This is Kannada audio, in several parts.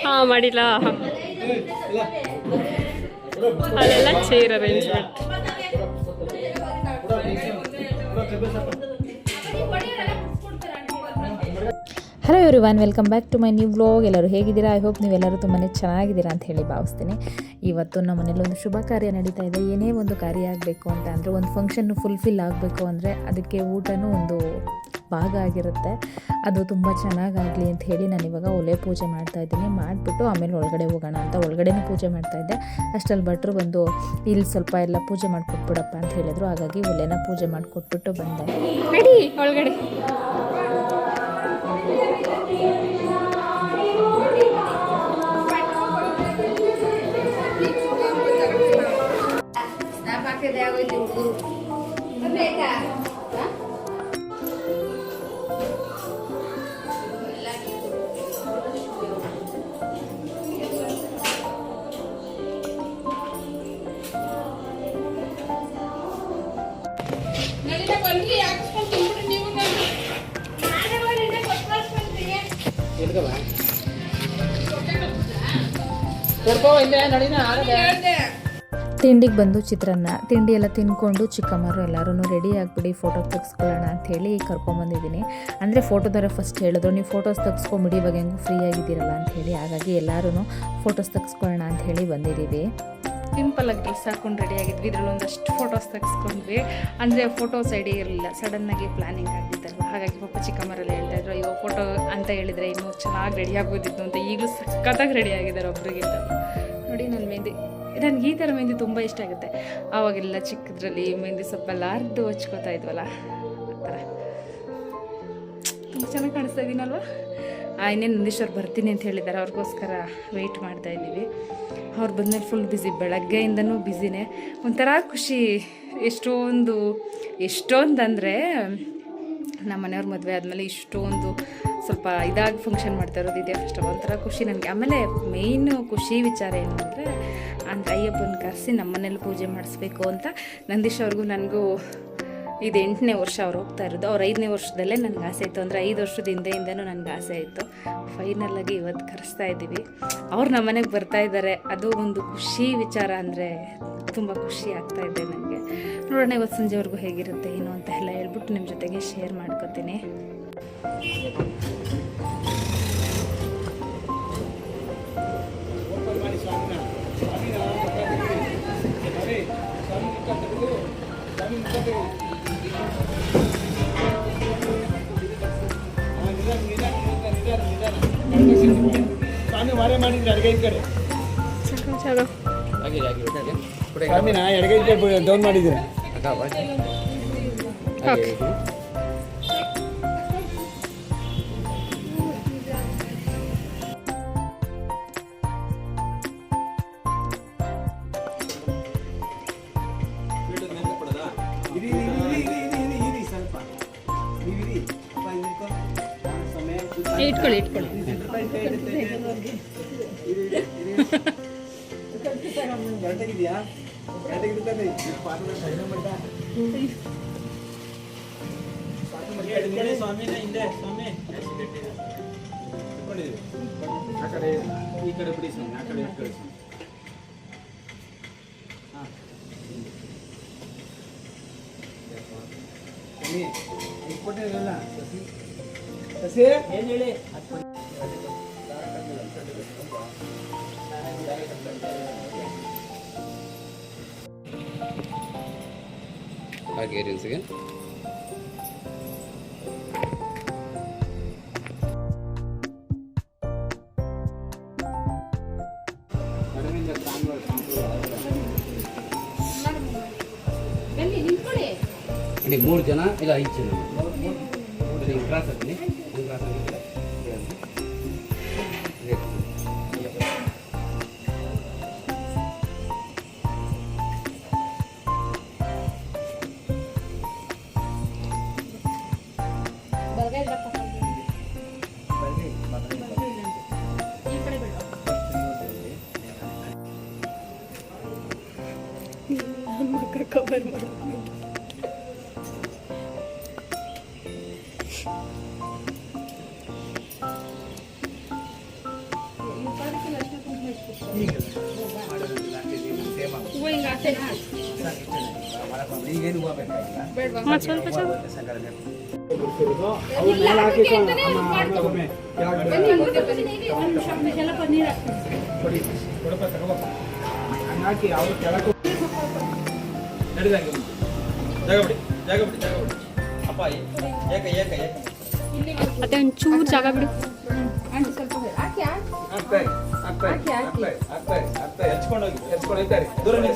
ಹಾ ಮಾಡಿಲ್ಲ ಅಲ್ಲೆಲ್ಲ chair arrangement. Hello everyone, welcome back to my new vlog. ಎಲ್ಲರೂ ಹೇಗಿದ್ದೀರಾ? ಐ ಹೋಪ್ ನೀವೆಲ್ಲರೂ ತುಂಬಾ ಚೆನ್ನಾಗಿದ್ದೀರಾ ಅಂತ ಹೇಳಿ ಭಾವಿಸ್ತೀನಿ. ಇವತ್ತು ನಮ್ಮ ಮನೇಲಿ ಒಂದು ಶುಭ ಕಾರ್ಯ ನಡೀತಾ ಇದೆ. ಏನೇ ಒಂದು ಕಾರ್ಯ ಆಗಬೇಕು ಅಂತ ಅಂದರೆ, ಒಂದು ಫಂಕ್ಷನ್ನು ಫುಲ್ಫಿಲ್ ಆಗಬೇಕು ಅಂದರೆ ಅದಕ್ಕೆ ಊಟನೂ ಒಂದು ಭಾಗ ಆಗಿರುತ್ತೆ. ಅದು ತುಂಬ ಚೆನ್ನಾಗಾಗಲಿ ಅಂತ ಹೇಳಿ ನಾನು ಇವಾಗ ಒಲೆ ಪೂಜೆ ಮಾಡ್ತಾಯಿದ್ದೀನಿ. ಮಾಡಿಬಿಟ್ಟು ಆಮೇಲೆ ಒಳಗಡೆ ಹೋಗೋಣ ಅಂತ ಒಳಗಡೆನೇ ಪೂಜೆ ಮಾಡ್ತಾಯಿದ್ದೆ. ಅಷ್ಟಲ್ಲಿ ಭಟ್ರು ಬಂದು ಇಲ್ಲಿ ಸ್ವಲ್ಪ ಎಲ್ಲ ಪೂಜೆ ಮಾಡಿಕೊಟ್ಬಿಡಪ್ಪ ಅಂತ ಹೇಳಿದರು. ಹಾಗಾಗಿ ಒಲೆನ ಪೂಜೆ ಮಾಡಿಕೊಟ್ಬಿಟ್ಟು ಬಂದೆ. ನಡಿ ಒಳಗಡೆ. ತಿಂಡಿಗೆ ಬಂದು ಚಿತ್ರಾನ್ನ ತಿಂಡಿ ಎಲ್ಲ ತಿನ್ಕೊಂಡು ಚಿಕ್ಕಮ್ಮರು ಎಲ್ಲರೂ ರೆಡಿ ಆಗಿಬಿಡಿ ಫೋಟೋ ತೆಗೆಸ್ಕೊಳ್ಳೋಣ ಅಂಥೇಳಿ ಕರ್ಕೊಂಬಂದಿದ್ದೀನಿ. ಅಂದರೆ ಫೋಟೋದವರ ಫಸ್ಟ್ ಹೇಳಿದ್ರು, ನೀವು ಫೋಟೋಸ್ ತೆಗೆಸ್ಕೊಂಬಿಡಿ, ಇವಾಗ ಹೆಂಗೂ ಫ್ರೀ ಆಗಿದ್ದೀರಲ್ಲ ಅಂಥೇಳಿ. ಹಾಗಾಗಿ ಎಲ್ಲರೂ ಫೋಟೋಸ್ ತೆಗೆಸ್ಕೊಳ್ಳೋಣ ಅಂಥೇಳಿ ಬಂದಿದ್ದೀವಿ. ಸಿಂಪಲಾಗಿ ಡ್ರೆಸ್ ಹಾಕೊಂಡು ರೆಡಿ ಆಗಿದ್ವಿ. ಇದರಲ್ಲಿ ಒಂದಷ್ಟು ಫೋಟೋಸ್ ತೆಗೆಸ್ಕೊಂಡ್ವಿ. ಅಂದರೆ ಫೋಟೋಸ್ ಐಡಿ ಇರಲಿಲ್ಲ, ಸಡನ್ನಾಗಿ ಪ್ಲ್ಯಾನಿಂಗ್ ಆಗಿದ್ದಲ್ವ. ಹಾಗಾಗಿ ಪಾಪ ಚಿಕ್ಕಮ್ಮರೆಲ್ಲ ಹೇಳ್ತಾಯಿದ್ರು, ಅಯ್ಯೋ ಫೋಟೋ ಅಂತ ಹೇಳಿದರೆ ಇನ್ನೂ ಚೆನ್ನಾಗಿ ರೆಡಿ ಆಗೋದಿತ್ತು ಅಂತ. ಈಗಲೂ ಸಖತ್ತಾಗಿ ರೆಡಿ ಆಗಿದ್ದಾರೆ ಒಬ್ರಿಗಿಂತ. ನೋಡಿ ನನ್ನ ಮೆಹಂದಿ, ನನಗೆ ಈ ಥರ ಮೆಹಂದಿ ತುಂಬ ಇಷ್ಟ ಆಗುತ್ತೆ. ಆವಾಗೆಲ್ಲ ಚಿಕ್ಕದ್ರಲ್ಲಿ ಮೆಹಂದಿ ಸೊಪ್ಪೆಲ್ಲ ಅರ್ದು ಹಚ್ಕೋತಾ ಇದ್ವಲ್ಲ, ಆ ಥರ ತುಂಬ ಚೆನ್ನಾಗಿ ಕಾಣಿಸ್ತಾ ಇದ್ದೀನಲ್ವ. ಇನ್ನೇನು ನಂದೀಶ್ವರ್ ಬರ್ತೀನಿ ಅಂತ ಹೇಳಿದ್ದಾರೆ, ಅವ್ರಿಗೋಸ್ಕರ ವೆಯ್ಟ್ ಮಾಡ್ತಾಯಿದ್ದೀವಿ. ಅವ್ರು ಬಂದಮೇಲೆ ಫುಲ್ ಬ್ಯುಸಿ, ಬೆಳಗ್ಗೆಯಿಂದನೂ ಬ್ಯುಸಿನೇ. ಒಂಥರ ಖುಷಿ. ಎಷ್ಟೊಂದಂದರೆ ನಮ್ಮ ಮನೆಯವ್ರ ಮದುವೆ ಆದಮೇಲೆ ಇಷ್ಟೊಂದು ಸ್ವಲ್ಪ ಇದಾಗಿ ಫಂಕ್ಷನ್ ಮಾಡ್ತಾ ಇರೋದು ಇದೇ ಫಸ್ಟ್. ಒಂಥರ ಖುಷಿ ನನಗೆ. ಆಮೇಲೆ ಮೇಯ್ನು ಖುಷಿ ವಿಚಾರ ಏನು ಅಂದರೆ ಅಯ್ಯಪ್ಪನ ಕರೆಸಿ ನಮ್ಮ ಮನೇಲಿ ಪೂಜೆ ಮಾಡಿಸ್ಬೇಕು ಅಂತ. ನಂದೀಶ್ ಅವ್ರಿಗೂ ನನಗೂ ಇದು 8ನೇ ವರ್ಷ ಅವ್ರು ಹೋಗ್ತಾ ಇರೋದು. ಅವ್ರು 5ನೇ ವರ್ಷದಲ್ಲೇ ನನಗೆ ಆಸೆ ಇತ್ತು. ಅಂದರೆ 5 ವರ್ಷದ ಹಿಂದೆಯಿಂದನೂ ನನಗೆ ಆಸೆ ಇತ್ತು. ಫೈನಲಾಗಿ ಇವತ್ತು ಕರೆಸ್ತಾ ಇದ್ದೀವಿ. ಅವ್ರು ನಮ್ಮ ಮನೆಗೆ ಬರ್ತಾ ಇದ್ದಾರೆ. ಅದು ಒಂದು ಖುಷಿ ವಿಚಾರ. ಅಂದರೆ ತುಂಬ ಖುಷಿ ಆಗ್ತಾ ಇದೆ ನನಗೆ. ನೋಡೋಣ ಇವತ್ತು ಸಂಜೆವರೆಗೂ ಹೇಗಿರುತ್ತೆ ಏನು ಅಂತ ಎಲ್ಲ ಹೇಳ್ಬಿಟ್ಟು ನಿಮ್ಮ ಜೊತೆಗೆ ಶೇರ್ ಮಾಡ್ಕೊತೀನಿ. ಸ್ವಾಮಿ ವಾರೆ ಮಾಡಿದ್ರೆ ಅಡುಗೆ ಕಡೆ ಸ್ವಾಮಿನ ಎಡಗೈ ಡೌನ್ ಮಾಡಿದ್ರೆ ಇಟ್ಕೊಳ್ಳಿ ಸ್ವಾಮಿನ ಹಿಂದೆ ಸ್ವಾಮಿ ಆ ಕಡೆ ಈ ಕಡೆ ಬಿಡಿ ಸ್ವಾಮಿ, ಆ ಕಡೆ ಇಟ್ಕೊಳ್ಳಿ ಸ್ವಾಮಿ. ಇಟ್ಕೊಟ್ಟಿರಲ್ಲ ಸಸಿ ಏನು ಹೇಳಿ ಹಾಗೆ ರೀಲ್ಸ್ಗೆ ಇಲ್ಲಿ 3 ಜನ ಇಲ್ಲ 5 ಜನ ಕ್ರಾಸ್ ಆಗ್ತೀನಿ ಕ್ರಾಸ್ ಆಗಿದೆ. ಕವರ್ ಮಾಡಿ ಮತ್ತೆ ಸ್ವಲ್ಪ ಅವ್ರು ಮೇಲೆ ಹಾಕಿ ಒಮ್ಮೆ ಕೊಡಪ್ಪ ತಗೋಬಪ್ಪ ಹಂಗಾಕಿ ಅವ್ರು ಕೆಳಕ್ಕೆ ನಡೆದಂಗೆ ಜಾಗ ಬಿಡಿ ಅಪ್ಪ ಏಕ ಅದೇ ಒಂಚೂರು ಜಾಗ ಬಿಡು. ಹೆಚ್ಕೊಂಡು ಹೋಗ್ತಾರೆ ದೂರ ಮೇಲೆ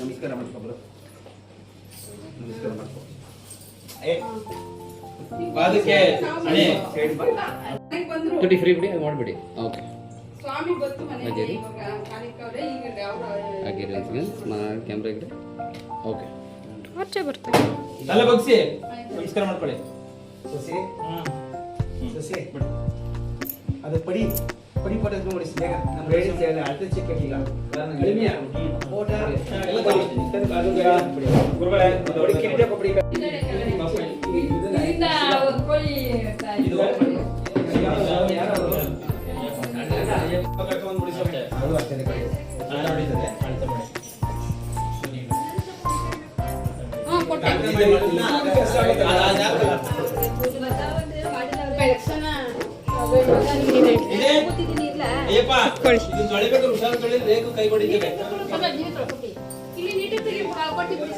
ನಮಸ್ಕಾರ ಮಾಡ್ಕೊಬ್ರು ನಮಸ್ಕಾರ ಮಾಡ್ಕೊ ತುಟಿ ಫ್ರೀ ಬಿಡಿ ಅದು ಮಾಡಿಬಿಡಿ ಓಕೆ ಹಾಗೆ ಕ್ಯಾಮ್ರಾ ಇದ್ರೆ ಓಕೆ ಆಚೆ ಬರ್ತಾರೆ. ತಲೆ ಬಗ್ಸಿ ನಮಸ್ಕಾರ ಮಾಡ್ಕೊಳ್ಳಿ ಸೊಸೆ ಅದು ಪಡಿ ಫೋಟೋ ನೋಡಿ ಬೇಗ ನಮ್ಮ ರೇಡಿಯಸ್ ಎಲ್ಲ ಅರ್ಧ ಚೆಕ್ ಈಗ ಫೋಟೋ ಎಲ್ಲ ಗುರುಗಳೇ ಕಿರೀಟ ಕೊಬ್ಬರಿ ಅದು ಅಷ್ಟೇ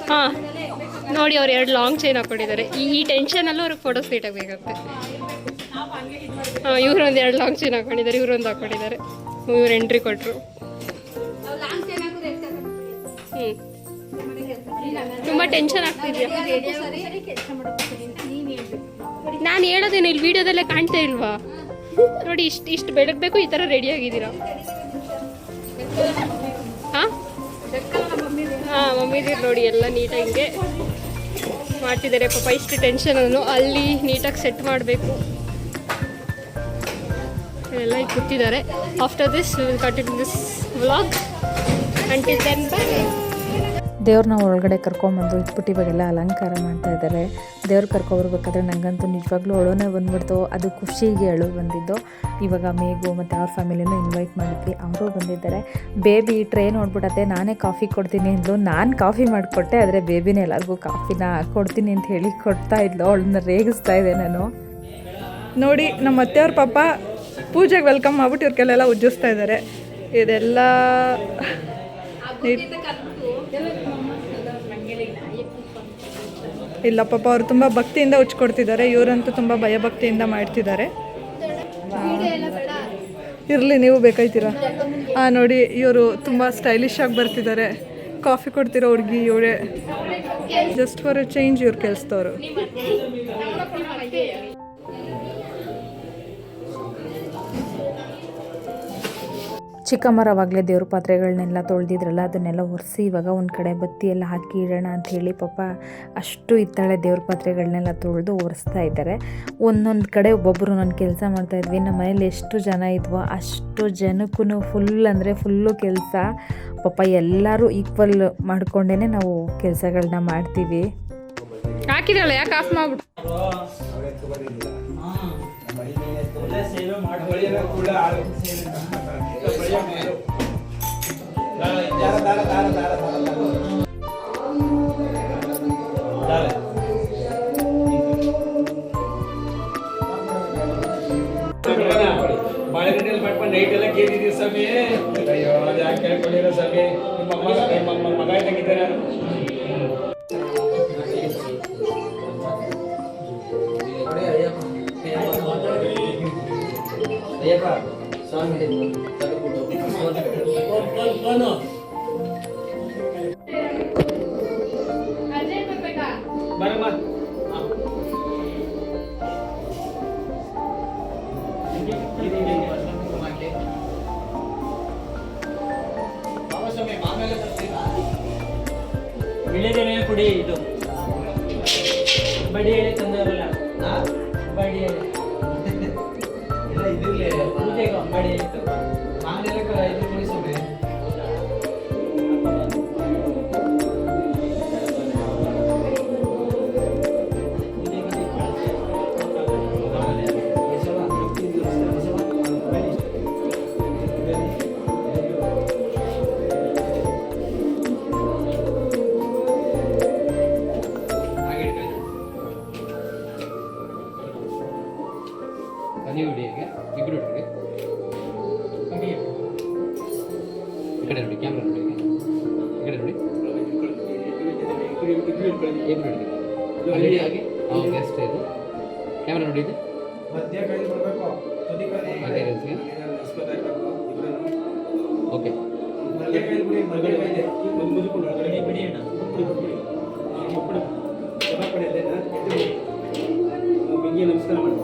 ಹಾ ನೋಡಿ, ಅವ್ರು 2 ಲಾಂಗ್ ಚೈನ್ ಹಾಕೊಂಡಿದ್ದಾರೆ. ಈ ಟೆನ್ಷನಲ್ಲೂ ಅವ್ರಿಗೆ ಫೋಟೋಸ್ ನೀಟಾಗಿ ಬೇಕಾಗುತ್ತೆ. ಹಾಂ, ಇವ್ರೊಂದು 2 ಲಾಂಗ್ ಚೈನ್ ಹಾಕೊಂಡಿದ್ದಾರೆ, ಇವ್ರೊಂದು ಹಾಕೊಂಡಿದ್ದಾರೆ. ಇವ್ರು ಎಂಟ್ರಿ ಕೊಟ್ಟರು. ತುಂಬ ಟೆನ್ಷನ್ ಆಗ್ತಿದ್ಯಾ? ನಾನು ಹೇಳೋದೇನು ಇಲ್ಲಿ ವಿಡಿಯೋದಲ್ಲೇ ಕಾಣ್ತಾ ಇಲ್ವಾ? ನೋಡಿ, ಇಷ್ಟು ಬೆಳಗ್ಬೇಕು ಈ ಥರ ರೆಡಿ ಆಗಿದ್ದೀರಾ. ಹಾಂ ಹಾಂ, ಮಮ್ಮಿದಿರು ನೋಡಿ ಎಲ್ಲ ನೀಟಾಗಿ ಹಿಂಗೆ ಮಾಡ್ತಿದ್ದಾರೆ. ಪಾಪ ಇಷ್ಟು ಟೆನ್ಷನನ್ನು ಅಲ್ಲಿ ನೀಟಾಗಿ ಸೆಟ್ ಮಾಡಬೇಕು. ಎಲ್ಲ ಈಗ ಕೂತಿದ್ದಾರೆ. After this we will continue this vlog. Until then bye. ದೇವ್ರನ್ನ ಒಳಗಡೆ ಕರ್ಕೊಂಬಂದು ಇಟ್ಬಿಟ್ಟು ಇವಾಗೆಲ್ಲ ಅಲಂಕಾರ ಮಾಡ್ತಾ ಇದ್ದಾರೆ. ದೇವ್ರು ಕರ್ಕೊಬರ್ಬೇಕಾದ್ರೆ ನನಗಂತೂ ನಿಜವಾಗ್ಲೂ ಅಳೋನೇ ಬಂದ್ಬಿಡ್ತು. ಅದು ಖುಷಿಗೆ ಅಳು ಬಂದಿದ್ದು. ಇವಾಗ ಮೇಘು ಮತ್ತು ಅವ್ರ ಫ್ಯಾಮಿಲಿನೂ ಇನ್ವೈಟ್ ಮಾಡಿದ್ವಿ, ಅವರು ಬಂದಿದ್ದಾರೆ. ಬೇಬಿ ಟ್ರೈ ನೋಡ್ಬಿಡತ್ತೆ, ನಾನೇ ಕಾಫಿ ಕೊಡ್ತೀನಿ ಅಂದ್ಲು. ನಾನು ಕಾಫಿ ಮಾಡಿಕೊಟ್ಟೆ, ಆದರೆ ಬೇಬಿನೇ ಎಲ್ಲರಿಗೂ ಕಾಫಿನ ಕೊಡ್ತೀನಿ ಅಂತ ಹೇಳಿ ಕೊಡ್ತಾ ಇದ್ಲು. ಅವಳನ್ನ ರೇಗಿಸ್ತಾ ಇದ್ದೆ ನಾನು. ನೋಡಿ, ನಮ್ಮ ಅತ್ತೆಯವ್ರ ಪಾಪ ಪೂಜೆಗೆ ವೆಲ್ಕಮ್ ಮಾಡ್ಬಿಟ್ಟು ಇವ್ರ ಕೆಲೆಲ್ಲ ಉಜ್ಜಿಸ್ತಾ ಇದ್ದಾರೆ. ಇದೆಲ್ಲ ಇಲ್ಲ ಪಾಪ ಅವರು ತುಂಬ ಭಕ್ತಿಯಿಂದ ಉಚ್ಕೊಡ್ತಿದ್ದಾರೆ. ಇವರಂತೂ ತುಂಬ ಭಯಭಕ್ತಿಯಿಂದ ಮಾಡ್ತಿದ್ದಾರೆ. ಇರಲಿ, ನೀವು ಬೇಕಾಯ್ತೀರಾ? ನೋಡಿ, ಇವರು ತುಂಬ ಸ್ಟೈಲಿಶ್ ಆಗಿ ಬರ್ತಿದ್ದಾರೆ. ಕಾಫಿ ಕೊಡ್ತಿರೋ ಹುಡುಗಿ ಇವರೇ. ಜಸ್ಟ್ ಫಾರ್ ಎ ಚೇಂಜ್ ಇವ್ರು ಕೆಲಸದವರು. ಚಿಕ್ಕಮ್ಮರವಾಗಲೇ ದೇವ್ರ ಪಾತ್ರೆಗಳನ್ನೆಲ್ಲ ತೊಳೆದಿದ್ರಲ್ಲ, ಅದನ್ನೆಲ್ಲ ಒರೆಸಿ ಇವಾಗ ಒಂದು ಕಡೆ ಬತ್ತಿ ಎಲ್ಲ ಹಾಕಿ ಇಡೋಣ ಅಂಥೇಳಿ ಪಾಪ ಅಷ್ಟು ಇತ್ತಾಳೆ ದೇವ್ರ ಪಾತ್ರೆಗಳನ್ನೆಲ್ಲ ತೊಳೆದು ಒರೆಸ್ತಾ ಇದ್ದಾರೆ. ಒಂದೊಂದು ಕಡೆ ಒಬ್ಬೊಬ್ಬರು ನಾನು ಕೆಲಸ ಮಾಡ್ತಾಯಿದ್ವಿ. ನಮ್ಮ ಮನೇಲಿ ಎಷ್ಟು ಜನ ಇದ್ವೋ ಅಷ್ಟು ಜನಕ್ಕೂ ಫುಲ್ ಅಂದರೆ ಫುಲ್ಲು ಕೆಲಸ. ಪಾಪ ಎಲ್ಲರೂ ಈಕ್ವಲ್ ಮಾಡಿಕೊಂಡೇ ನಾವು ಕೆಲಸಗಳನ್ನ ಮಾಡ್ತೀವಿ. ಹಾಕಿದ್ರಲ್ಲ, ಯಾಕೆ ಆಫ್ ಮಾಡ್ಬಿಟ್ಟು? ಬಾಳೆಗಡ್ಡೆಯಲ್ಲಿ ಮಾಡ್ಕೊಂಡು ನೈಟ್ ಎಲ್ಲ ಕೇಳಿದೀವಿ ಸ್ವಾಮಿ. ಅಯ್ಯೋ, ಅದು ಯಾಕೆ ಕೇಳ್ಕೊಂಡಿರೋ ಸ್ವಾಮಿ? ನಿಮ್ಮ ಮಗ ಇದ್ದಂಗಿದ್ದೆ ನಾನು. ಬರಮ್ಮ ವಿಳೆದೆಲೆ ಕುಡಿ ಇದು ಬಡಿ ಎಳೆ ತಂದವರಲ್ಲ ಬಡಿ ಎಳೆ ಎಲ್ಲ ಇದಿರ್ಲಿ ಪೂಜೆಗೆ ಬಡಿ ಎಳೆ ತಂದ ಮಾಮೂಲಿ ಇದು ಕುಡಿಸೋಮೆ ನೀವು ಹಿಡಿಯೋಕೆ ಇಬ್ಬರು ಹಿಡಿಗೆ ಈ ಕಡೆ ನೋಡಿ ಕ್ಯಾಮ್ರಾ ನೋಡಿ ಈ ಕಡೆ ನೋಡಿ ಇಬ್ಬರು ಹಿಡಿಗೆ ಅಲ್ಲಿ ಆಗಿ ಅವಾಗ ಅಷ್ಟೇ ಇದು ಕ್ಯಾಮ್ರಾ ನೋಡಿ ಇದು ಮಧ್ಯ ಕೈ ಕೊಡಬೇಕು ತುದಿ ಕೈ ಅದೇ ರೀತಿ ಓಕೆ ಮಧ್ಯ ಕೈ ಬಿಡಿ ಮಧ್ಯ ಕೈ ಇದೆ ಮುದುಕೊಂಡು ಬಡಿ ಬಡಿ ಅಣ್ಣ ನಿಮಗೆ ನಮಸ್ಕಾರ ಮಾಡಿ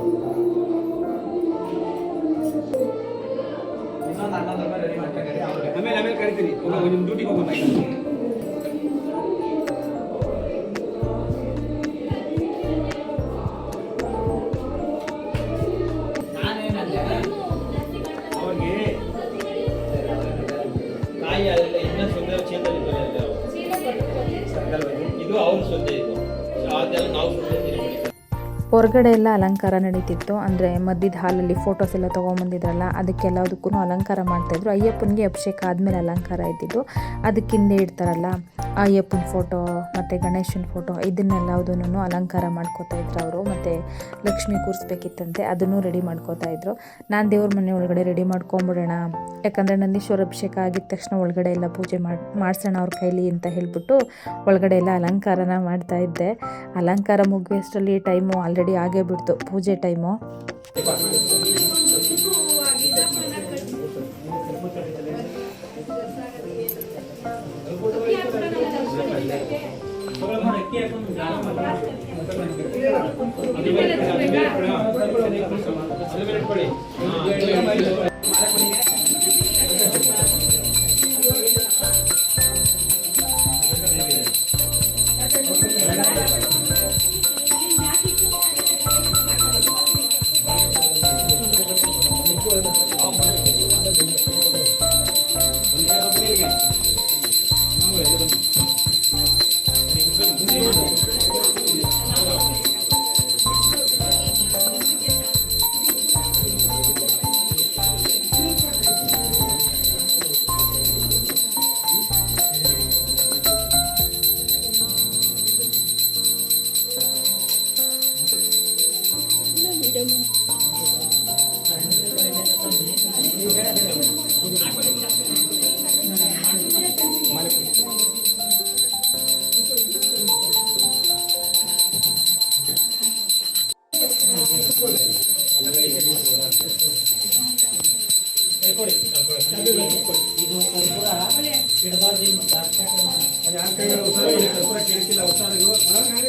ಇನ್ನೊಂದು ಅಣ್ಣನ ರೆಡಿ ಮಾಡ್ಕೊಂಡ್ರೆ ಅವ್ರಿಗೆ ಆಮೇಲೆ ಕರಿತೀನಿ ನಿಮ್ಮ ಡ್ಯೂಟಿಗೆ ಹೋಗೋಣ ನಾನೇನಂದ್ರೆ ಅವ್ರಿಗೆ ಕಾಯಿ ಅಲ್ಲ ಇನ್ನೂ ಸುಂದರ ಚೇತನ ಇದು ಅವ್ರ ಸೊಂದೆ ಇದು ಅದೆಲ್ಲ ನಾವು ಸುಂದರ ಹೊರಗಡೆ ಎಲ್ಲ ಅಲಂಕಾರ ನಡೀತಿತ್ತು, ಅಂದರೆ ಮಧ್ಯದ ಹಾಲಲ್ಲಿ ಫೋಟೋಸ್ ಎಲ್ಲ ತೊಗೊಂಬಂದಿದ್ರಲ್ಲ ಅದಕ್ಕೆಲ್ಲದಕ್ಕೂ ಅಲಂಕಾರ ಮಾಡ್ತಾಯಿದ್ರು. ಅಯ್ಯಪ್ಪನಿಗೆ ಅಭಿಷೇಕ ಆದಮೇಲೆ ಅಲಂಕಾರ ಇದ್ದಿದ್ದು, ಅದಕ್ಕಿಂದೆ ಇಡ್ತಾರಲ್ಲ ಅಯ್ಯಪ್ಪನ ಫೋಟೋ ಮತ್ತು ಗಣೇಶನ ಫೋಟೋ ಇದನ್ನೆಲ್ಲದನ್ನು ಅಲಂಕಾರ ಮಾಡ್ಕೋತಾ ಇದ್ರು ಅವರು. ಮತ್ತು ಲಕ್ಷ್ಮಿ ಕೂರಿಸ್ಬೇಕಿತ್ತಂತೆ, ಅದನ್ನು ರೆಡಿ ಮಾಡ್ಕೋತಾ ಇದ್ರು. ನಾನು ದೇವ್ರ ಮನೆ ಒಳಗಡೆ ರೆಡಿ ಮಾಡ್ಕೊಂಬಿಡೋಣ, ಯಾಕಂದರೆ ನಂದೀಶ್ವರ ಅಭಿಷೇಕ ಆಗಿದ ತಕ್ಷಣ ಒಳಗಡೆ ಎಲ್ಲ ಪೂಜೆ ಮಾಡಿಸೋಣ ಅವ್ರ ಕೈಲಿ ಅಂತ ಹೇಳಿಬಿಟ್ಟು ಒಳಗಡೆ ಎಲ್ಲ ಅಲಂಕಾರನ ಮಾಡ್ತಾ ಇದ್ದೆ. ಅಲಂಕಾರ ಮುಗಿಯೋಷ್ಟರಲ್ಲಿ ಟೈಮು ಆಲ್ರೆಡಿ ಆಗೇ ಬಿಡ್ತು, ಪೂಜೆ ಟೈಮು. ಅಕ್ಕಿ ಹಾಕೊಂಡು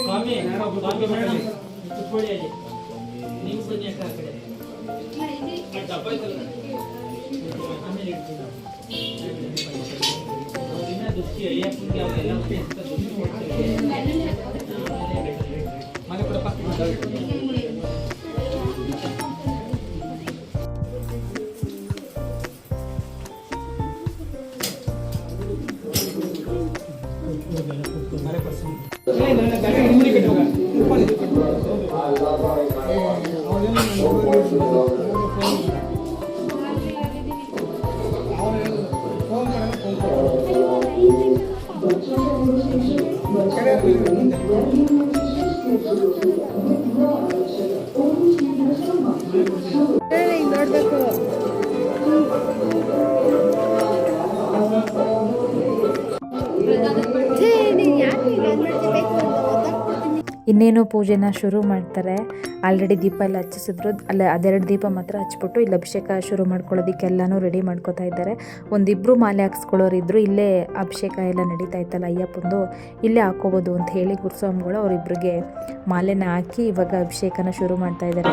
ಸ್ವಾಮಿ ಸ್ವಾಮಿ ಮೇಡಮ್ ಕುತ್ಕೊಳ್ಳಿ ಅಲ್ಲಿ ನೀವು ಬನ್ನಿ ಅಕ್ಕ ಆ ಕಡೆ ಆಮೇಲೆ ಇಡ್ತೀನಿ ದಿನ ದುಃಖಿ ಅಯ್ಯಪ್ಪನಿಗೆ ಅವೆಲ್ಲ ಅಂತ ದುಃಖಿ ಕೊಡ್ತೇವೆ ಮನೆ ಕೊಡಪ್ಪ ನೋಡ್ಬೇಕು. ಇನ್ನೇನು ಪೂಜೆನ ಶುರು ಮಾಡ್ತಾರೆ. ಆಲ್ರೆಡಿ ದೀಪ ಎಲ್ಲ ಹಚ್ಚಿಸಿದ್ರು, ಅಲ್ಲೇ ಅದೆರಡು ದೀಪ ಮಾತ್ರ ಹಚ್ಬಿಟ್ಟು ಇಲ್ಲಿ ಅಭಿಷೇಕ ಶುರು ಮಾಡ್ಕೊಳ್ಳೋದಕ್ಕೆಲ್ಲನೂ ರೆಡಿ ಮಾಡ್ಕೋತಾ ಇದ್ದಾರೆ. ಒಂದಿಬ್ಬರು ಮಾಲೆ ಹಾಕ್ಸ್ಕೊಳ್ಳೋರು ಇದ್ದರು, ಇಲ್ಲೇ ಅಭಿಷೇಕ ಎಲ್ಲ ನಡೀತಾ ಇತ್ತಲ್ಲ ಅಯ್ಯಪ್ಪಂದು, ಇಲ್ಲೇ ಹಾಕೋಬೋದು ಅಂತ ಹೇಳಿ ಗುರುಸ್ವಾಮಿಗಳು ಅವರಿಬ್ಬರಿಗೆ ಮಾಲೆನ ಹಾಕಿ ಇವಾಗ ಅಭಿಷೇಕನ ಶುರು ಮಾಡ್ತಾ ಇದ್ದಾರೆ.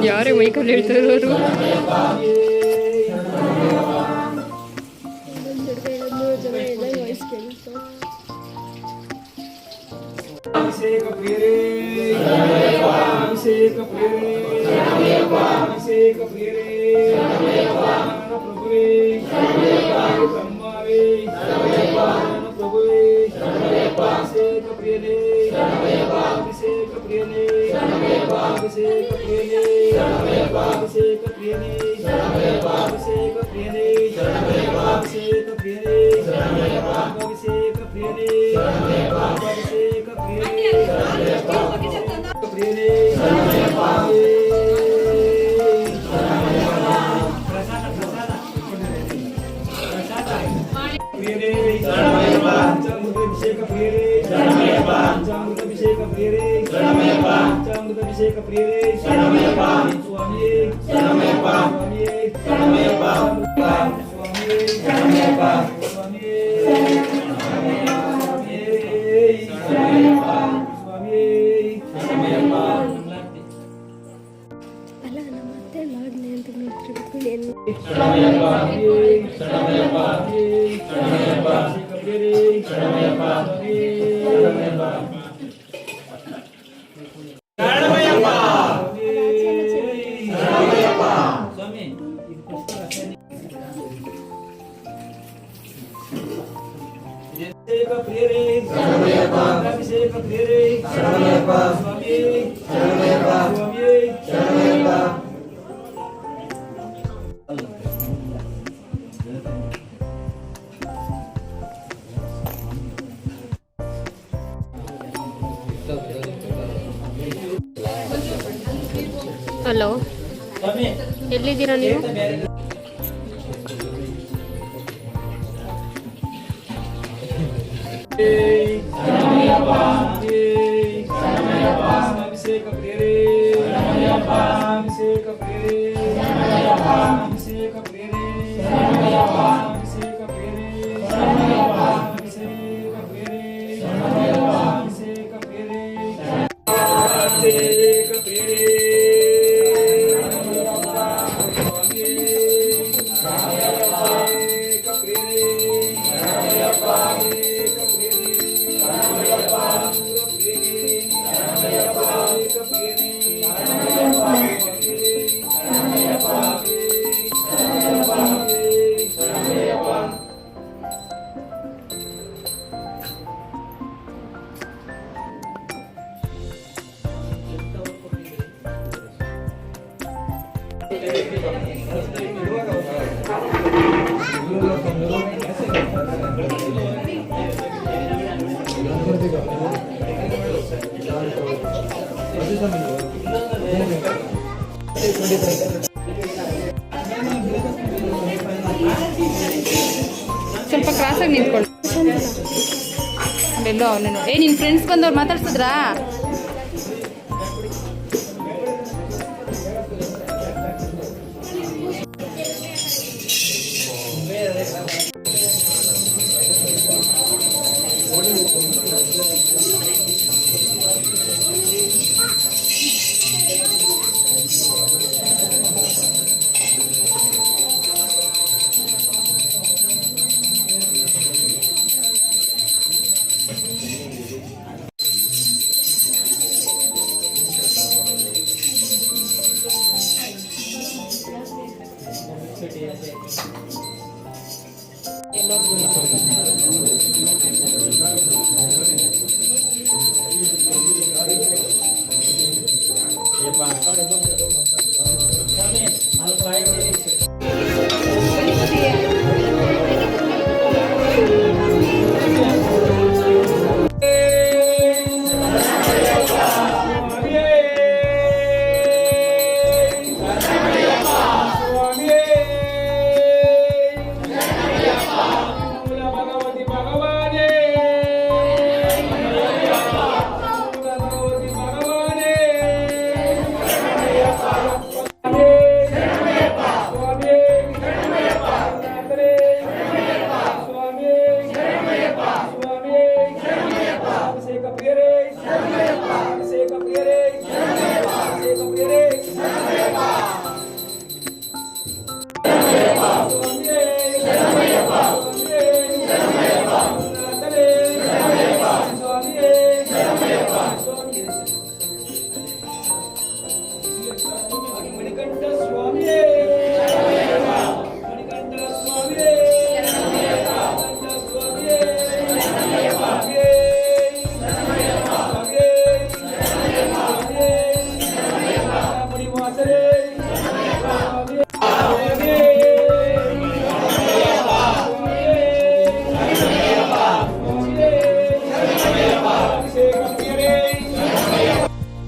ಯಾರೇ ಮೈಕಲ್ಲಿ ಹೇಳ್ತಾ ಇರೋರು? ಹಲೋ, ಎಲ್ಲಿದ್ದೀರಾ ನೀವು? Bye. ಸ್ವಲ್ಪ ಕ್ರಾಸಾಗಿ ನಿಂತ್ಕೊಳ್ಳಿ. ಎಲ್ಲೋ ಅವನೇನು ನಿನ್ನ ಫ್ರೆಂಡ್ಸ್ ಬಂದವ್ರು ಮಾತಾಡ್ಸಿದ್ರಾ?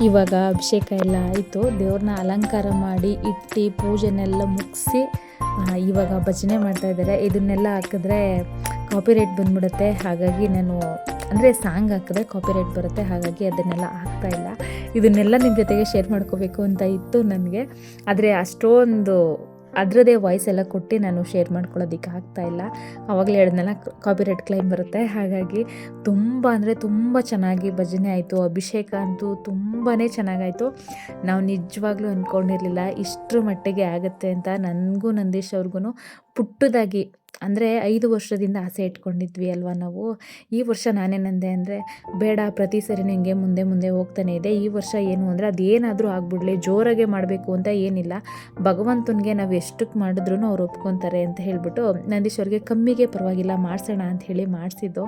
ಇವಾಗ ಅಭಿಷೇಕ ಎಲ್ಲ ಆಯಿತು, ದೇವ್ರನ್ನ ಅಲಂಕಾರ ಮಾಡಿ ಇಟ್ಟು ಪೂಜೆನೆಲ್ಲ ಮುಗಿಸಿ ಇವಾಗ ಭಜನೆ ಮಾಡ್ತಾಯಿದ್ದಾರೆ. ಇದನ್ನೆಲ್ಲ ಹಾಕಿದ್ರೆ ಕಾಪಿರೈಟ್ ಬಂದ್ಬಿಡುತ್ತೆ, ಹಾಗಾಗಿ ನಾನು ಅಂದರೆ ಸಾಂಗ್ ಹಾಕಿದ್ರೆ ಕಾಪಿರೈಟ್ ಬರುತ್ತೆ, ಹಾಗಾಗಿ ಅದನ್ನೆಲ್ಲ ಹಾಕ್ತಾಯಿಲ್ಲ. ಇದನ್ನೆಲ್ಲ ನಿಮ್ಮ ಜೊತೆಗೆ ಶೇರ್ ಮಾಡ್ಕೋಬೇಕು ಅಂತ ಇತ್ತು ನನಗೆ, ಆದರೆ ಅಷ್ಟೊಂದು ಅದರದ್ದೇ ವಾಯ್ಸ್ ಎಲ್ಲ ಕೊಟ್ಟು ನಾನು ಶೇರ್ ಮಾಡ್ಕೊಳ್ಳೋದಕ್ಕೆ ಆಗ್ತಾಯಿಲ್ಲ. ಆವಾಗಲೇ ಹೇಳಿದ್ನಲ್ಲ ಕಾಪಿರೈಟ್ ಕ್ಲೈಮ್ ಬರುತ್ತೆ, ಹಾಗಾಗಿ ತುಂಬ ಅಂದರೆ ತುಂಬ ಚೆನ್ನಾಗಿ ಭಜನೆ ಆಯಿತು. ಅಭಿಷೇಕ ಅಂತೂ ತುಂಬಾ ಚೆನ್ನಾಗಾಯಿತು. ನಾವು ನಿಜವಾಗ್ಲೂ ಅಂದ್ಕೊಂಡಿರಲಿಲ್ಲ ಇಷ್ಟರ ಮಟ್ಟಿಗೆ ಆಗುತ್ತೆ ಅಂತ. ನನಗೂ ನಂದೀಶ್ ಅವ್ರಿಗೂ ಪುಟ್ಟದಾಗಿ ಅಂದರೆ 5 ವರ್ಷದಿಂದ ಆಸೆ ಇಟ್ಕೊಂಡಿದ್ವಿ ಅಲ್ವಾ ನಾವು. ಈ ವರ್ಷ ನಾನೇನಂದೆ ಅಂದರೆ ಬೇಡ, ಪ್ರತಿ ಸರಿ ನನಗೆ ಮುಂದೆ ಮುಂದೆ ಹೋಗ್ತಾನೆ ಇದೆ. ಈ ವರ್ಷ ಏನು ಅಂದರೆ ಅದೇನಾದರೂ ಆಗ್ಬಿಡ್ಲಿ, ಜೋರಾಗೆ ಮಾಡಬೇಕು ಅಂತ ಏನಿಲ್ಲ, ಭಗವಂತನಿಗೆ ನಾವು ಎಷ್ಟಕ್ಕೆ ಮಾಡಿದ್ರೂ ಅವ್ರು ಒಪ್ಕೊತಾರೆ ಅಂತ ಹೇಳಿಬಿಟ್ಟು ನಂದೀಶ್ ಅವ್ರಿಗೆ ಕಮ್ಮಿಗೆ ಪರವಾಗಿಲ್ಲ ಮಾಡಿಸೋಣ ಅಂತ ಹೇಳಿ ಮಾಡಿಸಿದ್ದು.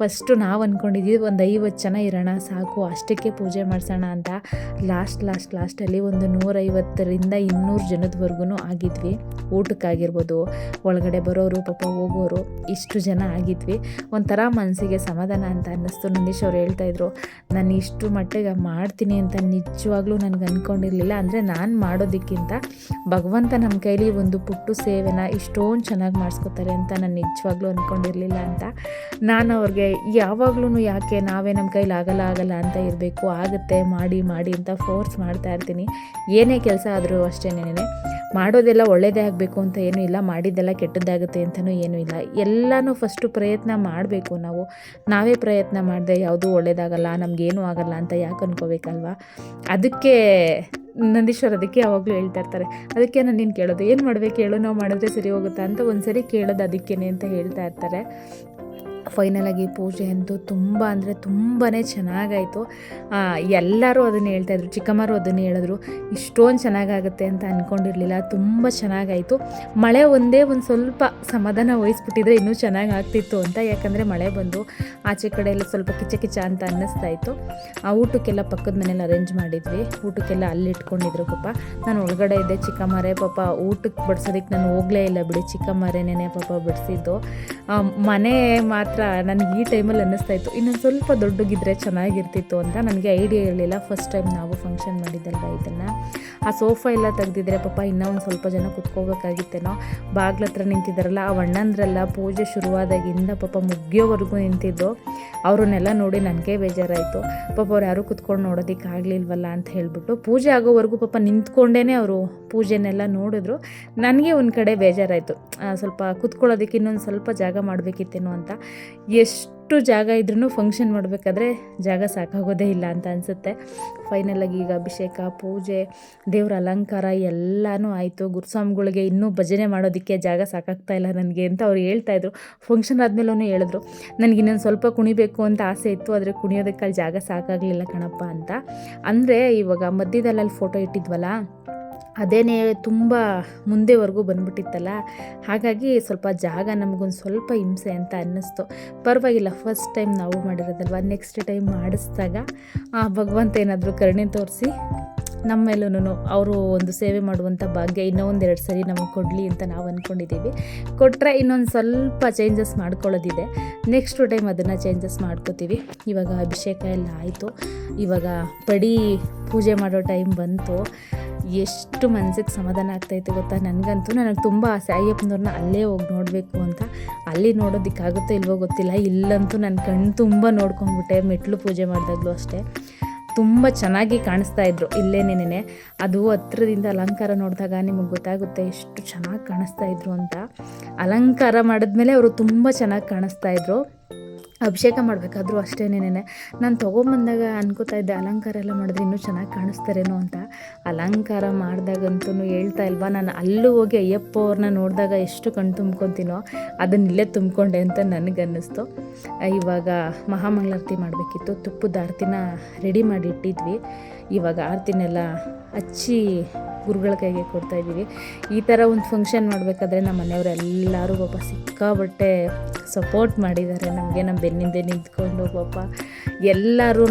ಫಸ್ಟು ನಾವು ಅಂದ್ಕೊಂಡಿದ್ವಿ ಒಂದು 50 ಜನ ಇರೋಣ ಸಾಕು, ಅಷ್ಟಕ್ಕೆ ಪೂಜೆ ಮಾಡಿಸೋಣ ಅಂತ. ಲಾಸ್ಟಲ್ಲಿ ಒಂದು 150ರಿಂದ 200 ಜನದವರೆಗೂ ಆಗಿದ್ವಿ. ಊಟಕ್ಕಾಗಿರ್ಬೋದು, ಒಳಗಡೆ ಬರೋರು ಪಾಪ ಹೋಗೋರು, ಇಷ್ಟು ಜನ ಆಗಿದ್ವಿ. ಒಂಥರ ಮನಸ್ಸಿಗೆ ಸಮಾಧಾನ ಅಂತ ಅನ್ನಿಸ್ತು. ನಂದೀಶ್ ಅವ್ರು ಹೇಳ್ತಾಯಿದ್ರು, ನಾನು ಇಷ್ಟು ಮಟ್ಟಿಗೆ ಮಾಡ್ತೀನಿ ಅಂತ ನಿಜವಾಗ್ಲೂ ನನಗೆ ಅಂದ್ಕೊಂಡಿರಲಿಲ್ಲ. ಅಂದರೆ ನಾನು ಮಾಡೋದಕ್ಕಿಂತ ಭಗವಂತ ನಮ್ಮ ಕೈಲಿ ಒಂದು ಪುಟ್ಟು ಸೇವೆನ ಇಷ್ಟೊಂದು ಚೆನ್ನಾಗಿ ಮಾಡಿಸ್ಕೊತಾರೆ ಅಂತ ನಾನು ನಿಜವಾಗ್ಲೂ ಅಂದ್ಕೊಂಡಿರಲಿಲ್ಲ ಅಂತ. ನಾನು ಅವ್ರಿಗೆ ಯಾವಾಗ್ಲೂ ಯಾಕೆ ನಾವೇ ನಮ್ಮ ಕೈಲಿ ಆಗಲ್ಲ ಅಂತ ಇರಬೇಕು, ಆಗುತ್ತೆ ಮಾಡಿ ಅಂತ ಫೋರ್ಸ್ ಮಾಡ್ತಾ ಇರ್ತೀನಿ. ಏನೇ ಕೆಲಸ ಆದರೂ ಅಷ್ಟೇನೇನೆ, ಮಾಡೋದೆಲ್ಲ ಒಳ್ಳೆಯದೇ ಆಗಬೇಕು ಅಂತ ಏನೂ ಇಲ್ಲ, ಮಾಡಿದ್ದೆಲ್ಲ ಕೆಟ್ಟದ್ದಾಗುತ್ತೆ ಅಂತಲೂ ಏನೂ ಇಲ್ಲ. ಎಲ್ಲನೂ ಫಸ್ಟು ಪ್ರಯತ್ನ ಮಾಡಬೇಕು. ನಾವೇ ಪ್ರಯತ್ನ ಮಾಡಿದೆ ಯಾವುದೂ ಒಳ್ಳೆಯದಾಗಲ್ಲ, ನಮಗೇನೂ ಆಗಲ್ಲ ಅಂತ ಯಾಕೆ ಅನ್ಕೋಬೇಕಲ್ವ. ಅದಕ್ಕೆ ನಂದೀಶ್ವರ್ ಅದಕ್ಕೆ ಯಾವಾಗಲೂ ಹೇಳ್ತಾ ಇರ್ತಾರೆ. ಅದಕ್ಕೆ ನಾನು ನೀನು ಕೇಳೋದು, ಏನು ಮಾಡಬೇಕು ಹೇಳು, ನಾವು ಮಾಡಿದ್ರೆ ಸರಿ ಹೋಗುತ್ತಾ ಅಂತ ಒಂದು ಸರಿ ಕೇಳೋದು ಅದಕ್ಕೇನೆ ಅಂತ ಹೇಳ್ತಾ ಇರ್ತಾರೆ. ಫೈನಲಾಗಿ ಪೂಜೆ ಅಂತೂ ತುಂಬ ಅಂದರೆ ತುಂಬಾ ಚೆನ್ನಾಗಾಯಿತು. ಎಲ್ಲರೂ ಅದನ್ನು ಹೇಳ್ತಾಯಿದ್ರು, ಚಿಕ್ಕಮ್ಮರು ಅದನ್ನು ಹೇಳಿದ್ರು, ಇಷ್ಟೊಂದು ಚೆನ್ನಾಗಾಗುತ್ತೆ ಅಂತ ಅಂದ್ಕೊಂಡಿರಲಿಲ್ಲ, ತುಂಬ ಚೆನ್ನಾಗಾಯಿತು. ಮಳೆ ಒಂದೇ ಒಂದು ಸ್ವಲ್ಪ ಸಮಾಧಾನ ವಹಿಸ್ಬಿಟ್ಟಿದ್ರೆ ಇನ್ನೂ ಚೆನ್ನಾಗಿ ಆಗ್ತಿತ್ತು ಅಂತ, ಯಾಕಂದರೆ ಮಳೆ ಬಂದು ಆಚೆ ಕಡೆ ಎಲ್ಲ ಸ್ವಲ್ಪ ಕಿಚ ಕಿಚ ಅಂತ ಅನ್ನಿಸ್ತಾಯಿತ್ತು. ಊಟಕ್ಕೆಲ್ಲ ಪಕ್ಕದ ಮನೇಲಿ ಅರೇಂಜ್ ಮಾಡಿದ್ವಿ, ಊಟಕ್ಕೆಲ್ಲ ಅಲ್ಲಿ ಇಟ್ಕೊಂಡಿದ್ರು ಪಾಪ. ನಾನು ಒಳಗಡೆ ಇದ್ದೆ, ಚಿಕ್ಕಮ್ಮರೇ ಪಾಪ ಊಟಕ್ಕೆ ಬಡಿಸೋದಕ್ಕೆ ನಾನು ಹೋಗಲೇ ಇಲ್ಲ ಬಿಡಿ, ಚಿಕ್ಕಮ್ಮರೇನೇ ಪಾಪ ಬಿಡಿಸಿದ್ದು. ಮನೆ ಮಾತ್ರ ನನಗೆ ಈ ಟೈಮಲ್ಲಿ ಅನ್ನಿಸ್ತಾಯಿತ್ತು ಇನ್ನೊಂದು ಸ್ವಲ್ಪ ದೊಡ್ಡಗಿದ್ರೆ ಚೆನ್ನಾಗಿರ್ತಿತ್ತು ಅಂತ. ನನಗೆ ಐಡಿಯಾ ಇರಲಿಲ್ಲ, ಫಸ್ಟ್ ಟೈಮ್ ನಾವು ಫಂಕ್ಷನ್ ಮಾಡಿದ್ದಲ್ವ ಇದನ್ನು. ಆ ಸೋಫಾ ಎಲ್ಲ ತೆಗ್ದಿದ್ರೆ ಪಾಪ ಇನ್ನೂ ಒಂದು ಸ್ವಲ್ಪ ಜನ ಕುತ್ಕೋಬೇಕಾಗಿತ್ತೇನೋ. ಬಾಗ್ಲ ಹತ್ರ ನಿಂತಿದ್ದಾರಲ್ಲ ಆ ಅಣ್ಣಂದ್ರೆಲ್ಲ ಪೂಜೆ ಶುರುವಾದಾಗಿಂದ ಪಾಪ ಮುಗಿಯೋವರೆಗೂ ನಿಂತಿದ್ದು. ಅವ್ರನ್ನೆಲ್ಲ ನೋಡಿ ನನಗೆ ಬೇಜಾರಾಯಿತು, ಪಾಪ ಅವ್ರು ಯಾರೂ ಕುತ್ಕೊಂಡು ನೋಡೋದಕ್ಕೆ ಆಗಲಿಲ್ವಲ್ಲ ಅಂತ ಹೇಳಿಬಿಟ್ಟು ಪೂಜೆ ಆಗೋವರೆಗೂ ಪಾಪ ನಿಂತ್ಕೊಂಡೇ ಅವರು ಪೂಜೆನೆಲ್ಲ ನೋಡಿದ್ರು. ನನಗೆ ಒಂದು ಕಡೆ ಬೇಜಾರಾಯಿತು, ಸ್ವಲ್ಪ ಕುತ್ಕೊಳ್ಳೋದಕ್ಕೆ ಇನ್ನೊಂದು ಸ್ವಲ್ಪ ಜಾಗ ಮಾಡಬೇಕಿತ್ತೇನೋ ಅಂತ. ಎಷ್ಟು ಜಾಗ ಇದ್ರೂ ಫಂಕ್ಷನ್ ಮಾಡಬೇಕಾದ್ರೆ ಜಾಗ ಸಾಕಾಗೋದೇ ಇಲ್ಲ ಅಂತ ಅನಿಸುತ್ತೆ. ಫೈನಲಾಗಿ ಈಗ ಅಭಿಷೇಕ, ಪೂಜೆ, ದೇವ್ರ ಅಲಂಕಾರ ಎಲ್ಲನೂ ಆಯಿತು. ಗುರುಸ್ವಾಮಿಗಳಿಗೆ ಇನ್ನೂ ಭಜನೆ ಮಾಡೋದಕ್ಕೆ ಜಾಗ ಸಾಕಾಗ್ತಾ ಇಲ್ಲ ನನಗೆ ಅಂತ ಅವ್ರು ಹೇಳ್ತಾಯಿದ್ರು. ಫಂಕ್ಷನ್ ಆದಮೇಲೂ ಹೇಳಿದ್ರು, ನನಗೆ ಇನ್ನೊಂದು ಸ್ವಲ್ಪ ಕುಣಿಬೇಕು ಅಂತ ಆಸೆ ಇತ್ತು, ಆದರೆ ಕುಣಿಯೋದಕ್ಕೆ ಅಲ್ಲಿ ಜಾಗ ಸಾಕಾಗಲಿಲ್ಲ ಕಣಪ್ಪ ಅಂತ. ಅಂದರೆ ಇವಾಗ ಮಧ್ಯದಲ್ಲಿ ಫೋಟೋ ಇಟ್ಟಿದ್ವಲ್ಲ, ಅದೇನೇ ತುಂಬ ಮುಂದೆವರೆಗೂ ಬಂದುಬಿಟ್ಟಿತ್ತಲ್ಲ, ಹಾಗಾಗಿ ಸ್ವಲ್ಪ ಜಾಗ ನಮಗೊಂದು ಸ್ವಲ್ಪ ಹಿಂಸೆ ಅಂತ ಅನ್ನಿಸ್ತು. ಪರವಾಗಿಲ್ಲ, ಫಸ್ಟ್ ಟೈಮ್ ನಾವು ಮಾಡಿರೋದಲ್ವ, ನೆಕ್ಸ್ಟ್ ಟೈಮ್ ಮಾಡಿಸಿದಾಗ ಭಗವಂತ ಏನಾದರೂ ಕರುಣೆ ತೋರಿಸಿ ನಮ್ಮ ಮೇಲೂ ಅವರು ಒಂದು ಸೇವೆ ಮಾಡುವಂಥ ಭಾಗ್ಯ ಇನ್ನೂ ಒಂದೆರಡು ಸರಿ ನಮಗೆ ಕೊಡಲಿ ಅಂತ ನಾವು ಅಂದ್ಕೊಂಡಿದ್ದೀವಿ. ಕೊಟ್ಟರೆ ಇನ್ನೊಂದು ಸ್ವಲ್ಪ ಚೇಂಜಸ್ ಮಾಡ್ಕೊಳ್ಳೋದಿದೆ, ನೆಕ್ಸ್ಟ್ ಟೈಮ್ ಅದನ್ನು ಚೇಂಜಸ್ ಮಾಡ್ಕೋತೀವಿ. ಇವಾಗ ಅಭಿಷೇಕ ಎಲ್ಲ ಆಯಿತು, ಇವಾಗ ಪಡಿ ಪೂಜೆ ಮಾಡೋ ಟೈಮ್ ಬಂತು. ಎಷ್ಟು ಮನಸ್ಸಿಗೆ ಸಮಾಧಾನ ಆಗ್ತಾಯಿತ್ತು ಗೊತ್ತಾ. ನನಗೆ ತುಂಬ ಆಸೆ ಅಯ್ಯಪ್ಪನವ್ರನ್ನ ಅಲ್ಲೇ ಹೋಗಿ ನೋಡಬೇಕು ಅಂತ. ಅಲ್ಲಿ ನೋಡೋದಕ್ಕಾಗುತ್ತೋ ಇಲ್ವೋ ಗೊತ್ತಿಲ್ಲ, ಇಲ್ಲಂತೂ ನನ್ನ ಕಣ್ಣು ತುಂಬ ನೋಡ್ಕೊಂಡ್ಬಿಟ್ಟೆ. ಮೆಟ್ಲು ಪೂಜೆ ಮಾಡಿದಾಗಲೂ ಅಷ್ಟೇ ತುಂಬ ಚೆನ್ನಾಗಿ ಕಾಣಿಸ್ತಾ ಇದ್ರು ಇಲ್ಲೇನೇನೆ. ಅದು ಹತ್ರದಿಂದ ಅಲಂಕಾರ ನೋಡಿದಾಗ ನಿಮಗೆ ಗೊತ್ತಾಗುತ್ತೆ ಎಷ್ಟು ಚೆನ್ನಾಗಿ ಕಾಣಿಸ್ತಾ ಇದ್ರು ಅಂತ. ಅಲಂಕಾರ ಮಾಡಿದ್ಮೇಲೆ ಅವರು ತುಂಬ ಚೆನ್ನಾಗಿ ಕಾಣಿಸ್ತಾ ಇದ್ರು. ಅಭಿಷೇಕ ಮಾಡಬೇಕಾದ್ರೂ ಅಷ್ಟೇನೇನೆ ನಾನು ತೊಗೊಂಬಂದಾಗ ಅನ್ಕೋತಾ ಇದ್ದೆ, ಅಲಂಕಾರ ಎಲ್ಲ ಮಾಡಿದ್ರೆ ಇನ್ನೂ ಚೆನ್ನಾಗಿ ಕಾಣಿಸ್ತಾರೇನೋ ಅಂತ. ಅಲಂಕಾರ ಮಾಡಿದಾಗಂತೂ ಹೇಳ್ತಾ ಇಲ್ವಾ, ನಾನು ಅಲ್ಲೂ ಹೋಗಿ ಅಯ್ಯಪ್ಪ ಅವ್ರನ್ನ ನೋಡಿದಾಗ ಎಷ್ಟು ಕಣ್ಣು ತುಂಬ್ಕೊತೀನೋ ಅದನ್ನಿಲ್ಲೇ ತುಂಬಿಕೊಂಡೆ ಅಂತ ನನಗನ್ನಿಸ್ತು. ಇವಾಗ ಮಹಾಮಂಗಳಾರತಿ ಮಾಡಬೇಕಿತ್ತು, ತುಪ್ಪದ ಆರತಿನ ರೆಡಿ ಮಾಡಿ ಇಟ್ಟಿದ್ವಿ. ಇವಾಗ ಆರತಿನೆಲ್ಲ ಹಚ್ಚಿ ಗುರುಗಳ ಕೈಗೆ ಕೊಡ್ತಾಯಿದ್ದೀವಿ. ಈ ಥರ ಒಂದು ಫಂಕ್ಷನ್ ಮಾಡಬೇಕಾದ್ರೆ ನಮ್ಮ ಮನೆಯವರೆಲ್ಲರೂ ಪಾಪ ಸಿಕ್ಕಾಬಟ್ಟೆ ಸಪೋರ್ಟ್ ಮಾಡಿದ್ದಾರೆ ನಮಗೆ, ನಮ್ಮ ಬೆನ್ನಿಂದೆ ನಿಂತ್ಕೊಂಡು ಪಾಪ ಎಲ್ಲರೂ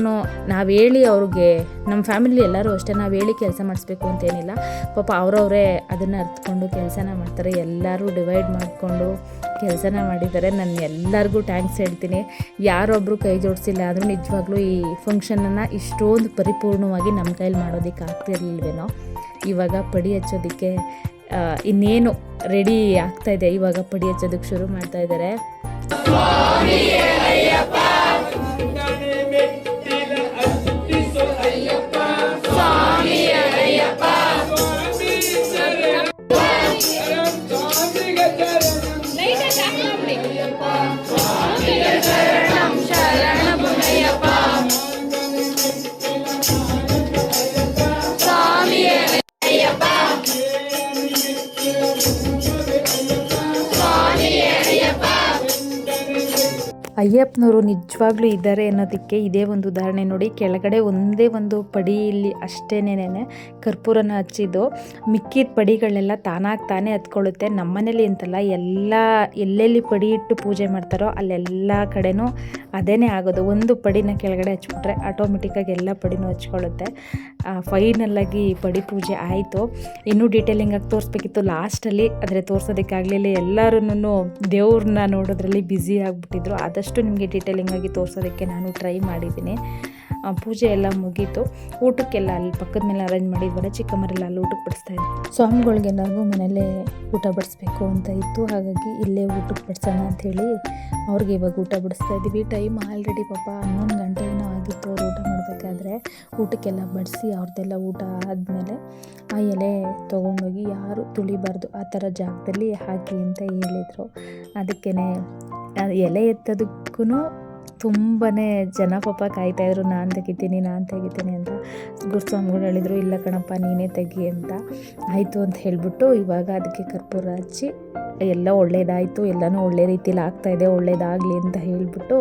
ನಾವು ಹೇಳಿ ಅವ್ರಿಗೆ, ನಮ್ಮ ಫ್ಯಾಮಿಲಿ ಎಲ್ಲರೂ ಅಷ್ಟೇ, ನಾವು ಹೇಳಿ ಕೆಲಸ ಮಾಡಿಸ್ಬೇಕು ಅಂತೇನಿಲ್ಲ, ಪಾಪ ಅವರವರೇ ಅದನ್ನು ಅರ್ಥಕೊಂಡು ಕೆಲಸನ ಮಾಡ್ತಾರೆ. ಎಲ್ಲರೂ ಡಿವೈಡ್ ಮಾಡಿಕೊಂಡು ಕೆಲಸನ ಮಾಡಿದ್ದಾರೆ. ನಾನು ಎಲ್ಲರಿಗೂ ಥ್ಯಾಂಕ್ಸ್ ಹೇಳ್ತೀನಿ. ಯಾರೊಬ್ಬರು ಕೈ ಜೋಡಿಸಿಲ್ಲ ಅಂದರೂ ನಿಜವಾಗ್ಲೂ ಈ ಫಂಕ್ಷನನ್ನು ಇಷ್ಟೊಂದು ಪರಿಪೂರ್ಣವಾಗಿ ನಮ್ಮ ಕೈಲಿ ಮಾಡೋದಕ್ಕೆ ಆಗ್ತಿರ್ಲಿಲ್ವೇನೋ. ಇವಾಗ ಪಡಿ ಹಚ್ಚೋದಕ್ಕೆ ಇನ್ನೇನು ರೆಡಿ ಆಗ್ತಾಯಿದೆ, ಇವಾಗ ಪಡಿ ಹಚ್ಚೋದಕ್ಕೆ ಶುರು ಮಾಡ್ತಾ ಇದ್ದಾರೆ. ಅಯ್ಯಪ್ಪನವರು ನಿಜವಾಗ್ಲೂ ಇದ್ದಾರೆ ಅನ್ನೋದಕ್ಕೆ ಇದೇ ಒಂದು ಉದಾಹರಣೆ ನೋಡಿ. ಕೆಳಗಡೆ ಒಂದೇ ಒಂದು ಪಡಿಯಲ್ಲಿ ಅಷ್ಟೇನೇನೆ ಕರ್ಪೂರನ ಹಚ್ಚಿದ್ದು, ಮಿಕ್ಕಿದ ಪಡಿಗಳೆಲ್ಲ ತಾನೇ ಹತ್ಕೊಳ್ಳುತ್ತೆ. ನಮ್ಮನೇಲಿ ಅಂತಲ್ಲ, ಎಲ್ಲೆಲ್ಲಿ ಪಡಿ ಇಟ್ಟು ಪೂಜೆ ಮಾಡ್ತಾರೋ ಅಲ್ಲೆಲ್ಲ ಕಡೆನೂ ಅದೇನೇ ಆಗೋದು. ಒಂದು ಪಡಿನ ಕೆಳಗಡೆ ಹಚ್ಬಿಟ್ರೆ ಆಟೋಮೆಟಿಕ್ಕಾಗಿ ಎಲ್ಲ ಪಡಿನೂ ಹಚ್ಕೊಳ್ಳುತ್ತೆ. ಫೈನಲ್ಲಾಗಿ ಪಡಿ ಪೂಜೆ ಆಯಿತು. ಇನ್ನೂ ಡೀಟೇಲಿಂಗಾಗಿ ತೋರಿಸ್ಬೇಕಿತ್ತು ಲಾಸ್ಟಲ್ಲಿ, ಆದರೆ ತೋರಿಸೋದಕ್ಕಾಗಲಿಲ್ಲ. ಎಲ್ಲರೂ ದೇವ್ರನ್ನ ನೋಡೋದ್ರಲ್ಲಿ ಬ್ಯುಸಿ ಆಗಿಬಿಟ್ಟಿದ್ರು. ಆದಷ್ಟು ನಿಮಗೆ ಡೀಟೇಲಿಂಗಾಗಿ ತೋರಿಸೋದಕ್ಕೆ ನಾನು ಟ್ರೈ ಮಾಡಿದ್ದೀನಿ. ಪೂಜೆ ಎಲ್ಲ ಮುಗೀತು. ಊಟಕ್ಕೆಲ್ಲ ಅಲ್ಲಿ ಪಕ್ಕದ ಮೇಲೆ ಅರೇಂಜ್ ಮಾಡಿದ್ವಲ್ಲ, ಚಿಕ್ಕಮ್ಮರೆಲ್ಲ ಅಲ್ಲಿ ಊಟಕ್ಕೆ ಬಡಿಸ್ತಾಯಿದ್ವಿ. ಸ್ವಾಮಿಗಳಿಗೆಲ್ಲರಿಗೂ ಮನೆಯಲ್ಲೇ ಊಟ ಬಡಿಸ್ಬೇಕು ಅಂತ ಇತ್ತು, ಹಾಗಾಗಿ ಇಲ್ಲೇ ಊಟಕ್ಕೆ ಬಡಿಸೋಣ ಅಂಥೇಳಿ ಅವ್ರಿಗೆ ಇವಾಗ ಊಟ ಬಡಿಸ್ತಾ ಇದ್ದೀವಿ. ಟೈಮ್ ಆಲ್ರೆಡಿ ಪಾಪ 11 ಗಂಟೆ ಏನೋ ಆಗಿತ್ತು ಅವ್ರು ಊಟ ಮಾಡಬೇಕಾದ್ರೆ. ಊಟಕ್ಕೆಲ್ಲ ಬಡಿಸಿ ಅವ್ರದ್ದೆಲ್ಲ ಊಟ ಆದಮೇಲೆ ಆ ಎಲೆ ತೊಗೊಂಡೋಗಿ ಯಾರು ತುಳಿಬಾರ್ದು ಆ ಥರ ಜಾಗದಲ್ಲಿ ಹಾಕಿ ಅಂತ ಹೇಳಿದರು. ಅದಕ್ಕೇ ಎಲೆ ಎತ್ತೋದಕ್ಕೂ ತುಂಬಾ ಜನ ಪಾಪ ಕಾಯ್ತಾಯಿದ್ರು, ನಾನು ತೆಗಿತೀನಿ ಅಂತ. ಗುರುಸ್ವಾಮಿಗಳು ಹೇಳಿದರು, ಇಲ್ಲ ಕಣಪ್ಪ ನೀನೇ ತೆಗಿ ಅಂತ. ಆಯಿತು ಅಂತ ಹೇಳಿಬಿಟ್ಟು ಇವಾಗ ಅದಕ್ಕೆ ಕರ್ಪೂರ ಹಚ್ಚಿ ಎಲ್ಲ ಒಳ್ಳೇದಾಯಿತು, ಎಲ್ಲನೂ ಒಳ್ಳೆ ರೀತಿಯಲ್ಲಿ ಆಗ್ತಾಯಿದೆ, ಒಳ್ಳೇದಾಗಲಿ ಅಂತ ಹೇಳಿಬಿಟ್ಟು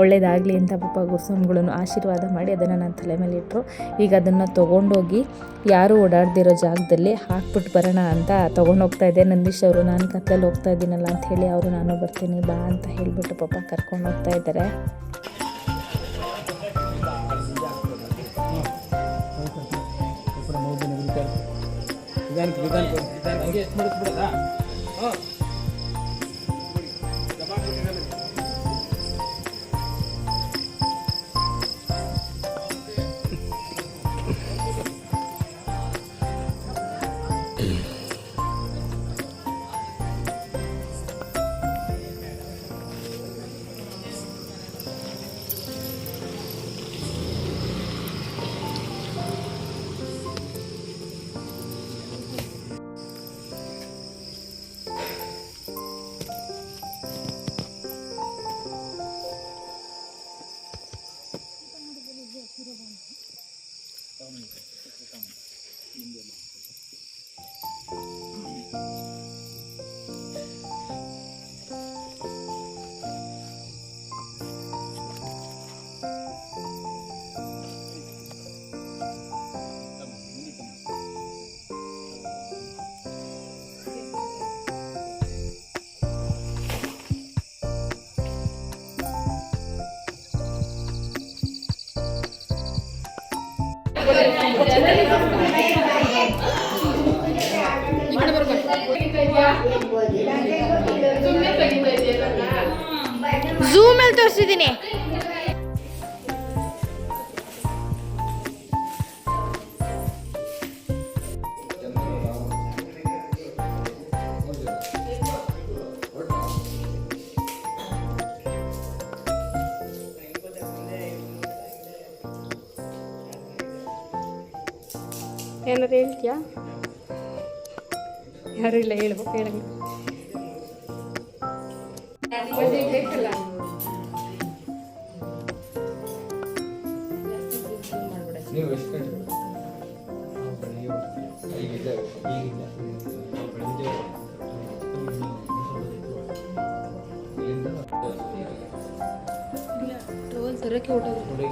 ಒಳ್ಳೇದಾಗಲಿ ಅಂತ ಪಾಪ ಗುರುಸ್ವಾಮಿಗಳು ಆಶೀರ್ವಾದ ಮಾಡಿ ಅದನ್ನು ನನ್ನ ತಲೆ ಮೇಲೆ ಇಟ್ಟರು. ಈಗ ಅದನ್ನು ತೊಗೊಂಡೋಗಿ ಯಾರೂ ಓಡಾಡ್ದಿರೋ ಜಾಗದಲ್ಲಿ ಹಾಕ್ಬಿಟ್ಟು ಬರೋಣ ಅಂತ ತೊಗೊಂಡೋಗ್ತಾ ಇದ್ದೆ. ನಂದೀಶ್ ಅವರು ನಾನು ಕತ್ತಲಲ್ಲಿ ಹೋಗ್ತಾ ಇದ್ದೀನಲ್ಲ ಅಂತ ಹೇಳಿ ಅವರು ನಾನು ಬರ್ತೀನಿ ಬಾ ಅಂತ ಹೇಳಿಬಿಟ್ಟು ಪಾಪ ಕರ್ಕೊಂಡು ಹೋಗ್ತಾ ಇದ್ದಾರೆ. ಝೂಮಲ್ಲಿ ತೋರಿಸಿದ್ದೀನಿ. ಏನಾರು ಹೇಳ್ತೀಯಾ? ಯಾರು ಇಲ್ಲ, ಹೇಳ್ಬೇಕು ಹೇಳಂಗೆ. ನೀವು ಎಷ್ಟು ಗಂಟೆ ತರಕ್ಕೆ ಹೊರಟೋದು.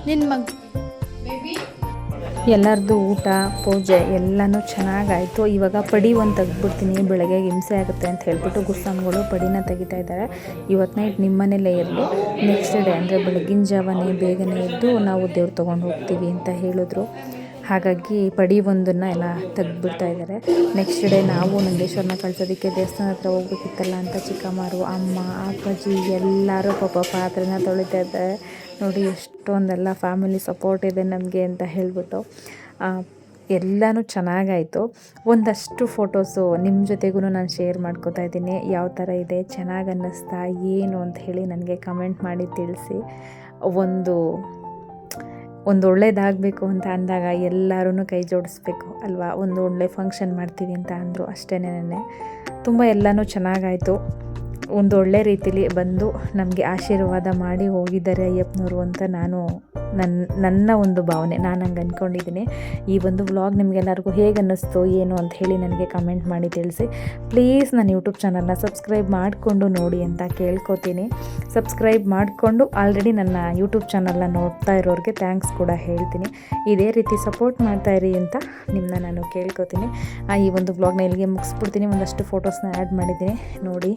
ನಿನ್ನ ಮಗ ಎಲ್ಲರದ್ದು ಊಟ ಪೂಜೆ ಎಲ್ಲನೂ ಚೆನ್ನಾಗಾಯಿತು. ಇವಾಗ ಪಡಿ ಒಂದು ತೆಗೆದ್ಬಿಡ್ತೀನಿ, ಬೆಳಗ್ಗೆ ಹಿಂಸೆ ಆಗುತ್ತೆ ಅಂತ ಹೇಳ್ಬಿಟ್ಟು ಗುರುಸ್ವಾಮಿಗಳು ಪಡಿನ ತೆಗಿತಾ ಇದ್ದಾರೆ. ಇವತ್ತು ನೈಟ್ ನಿಮ್ಮ ಮನೇಲೇ ಇರಲಿ, ನೆಕ್ಸ್ಟ್ ಡೇ ಅಂದರೆ ಬೆಳಗಿನ ಜಾವನೇ ಬೇಗನೆ ಎದ್ದು ನಾವು ದೇವ್ರು ತೊಗೊಂಡು ಹೋಗ್ತೀವಿ ಅಂತ ಹೇಳಿದ್ರು. ಹಾಗಾಗಿ ಪಡಿ ಒಂದನ್ನು ಎಲ್ಲ ತೆಗೆದ್ಬಿಡ್ತಾ ಇದ್ದಾರೆ. ನೆಕ್ಸ್ಟ್ ಡೇ ನಾವು ನಂದೀಶ್ವರನ ಕಳ್ಸೋದಕ್ಕೆ ದೇವಸ್ಥಾನ ಹತ್ರ ಹೋಗ್ಬೇಕಿತ್ತಲ್ಲ ಅಂತ ಚಿಕ್ಕಮ್ಮರು, ಅಮ್ಮ, ಅಪ್ಪಾಜಿ ಎಲ್ಲರೂ ಪಾಪ ಪಾತ್ರೆನ ತೊಳಿತಾ ಇದ್ದಾರೆ. ನೋಡಿ ಎಷ್ಟೊಂದೆಲ್ಲ ಫ್ಯಾಮಿಲಿ ಸಪೋರ್ಟ್ ಇದೆ ನಮಗೆ ಅಂತ ಹೇಳಿಬಿಟ್ಟು ಎಲ್ಲನೂ ಚೆನ್ನಾಗಾಯಿತು. ಒಂದಷ್ಟು ಫೋಟೋಸು ನಿಮ್ಮ ಜೊತೆಗೂ ನಾನು ಶೇರ್ ಮಾಡ್ಕೋತಾ ಇದ್ದೀನಿ. ಯಾವ ಥರ ಇದೆ, ಚೆನ್ನಾಗಿ ಅನ್ನಿಸ್ತಾ ಏನು ಅಂತ ಹೇಳಿ ನನಗೆ ಕಮೆಂಟ್ ಮಾಡಿ ತಿಳಿಸಿ. ಒಂದು ಒಳ್ಳೇದಾಗಬೇಕು ಅಂತ ಅಂದಾಗ ಎಲ್ಲರೂ ಕೈ ಜೋಡಿಸ್ಬೇಕು ಅಲ್ವಾ. ಒಂದು ಒಳ್ಳೆ ಫಂಕ್ಷನ್ ಮಾಡ್ತೀವಿ ಅಂತ ಅಂದರು ಅಷ್ಟೇ. ತುಂಬ ಎಲ್ಲನೂ ಚೆನ್ನಾಗಾಯಿತು. ಒಂದು ಒಳ್ಳೆ ರೀತಿಲಿ ಬಂದು ನಮಗೆ ಆಶೀರ್ವಾದ ಮಾಡಿ ಹೋಗಿದ್ದಾರೆ ಅಯ್ಯಪ್ಪನವರು ಅಂತ ನನ್ನ ಒಂದು ಭಾವನೆ, ನಾನು ಹಂಗೆ ಅಂದ್ಕೊಂಡಿದ್ದೀನಿ. ಈ ಒಂದು ವ್ಲಾಗ್ ನಿಮಗೆಲ್ಲರಿಗೂ ಹೇಗೆ ಅನ್ನಿಸ್ತು ಏನು ಅಂತ ಹೇಳಿ ನನಗೆ ಕಮೆಂಟ್ ಮಾಡಿ ತಿಳಿಸಿ. ಪ್ಲೀಸ್ ನನ್ನ ಯೂಟ್ಯೂಬ್ ಚಾನಲ್ನ ಸಬ್ಸ್ಕ್ರೈಬ್ ಮಾಡಿಕೊಂಡು ನೋಡಿ ಅಂತ ಕೇಳ್ಕೊತೀನಿ. ಸಬ್ಸ್ಕ್ರೈಬ್ ಮಾಡಿಕೊಂಡು ಆಲ್ರೆಡಿ ನನ್ನ ಯೂಟ್ಯೂಬ್ ಚಾನಲ್ನ ನೋಡ್ತಾ ಇರೋರಿಗೆ ಥ್ಯಾಂಕ್ಸ್ ಕೂಡ ಹೇಳ್ತೀನಿ. ಇದೇ ರೀತಿ ಸಪೋರ್ಟ್ ಮಾಡ್ತಾಯಿರಿ ಅಂತ ನಿಮ್ಮನ್ನ ನಾನು ಕೇಳ್ಕೊತೀನಿ. ಈ ಒಂದು ವ್ಲಾಗ್ನ ಇಲ್ಲಿಗೆ ಮುಗಿಸ್ಬಿಡ್ತೀನಿ. ಒಂದಷ್ಟು ಫೋಟೋಸ್ನ ಆ್ಯಡ್ ಮಾಡಿದ್ದೀನಿ ನೋಡಿ.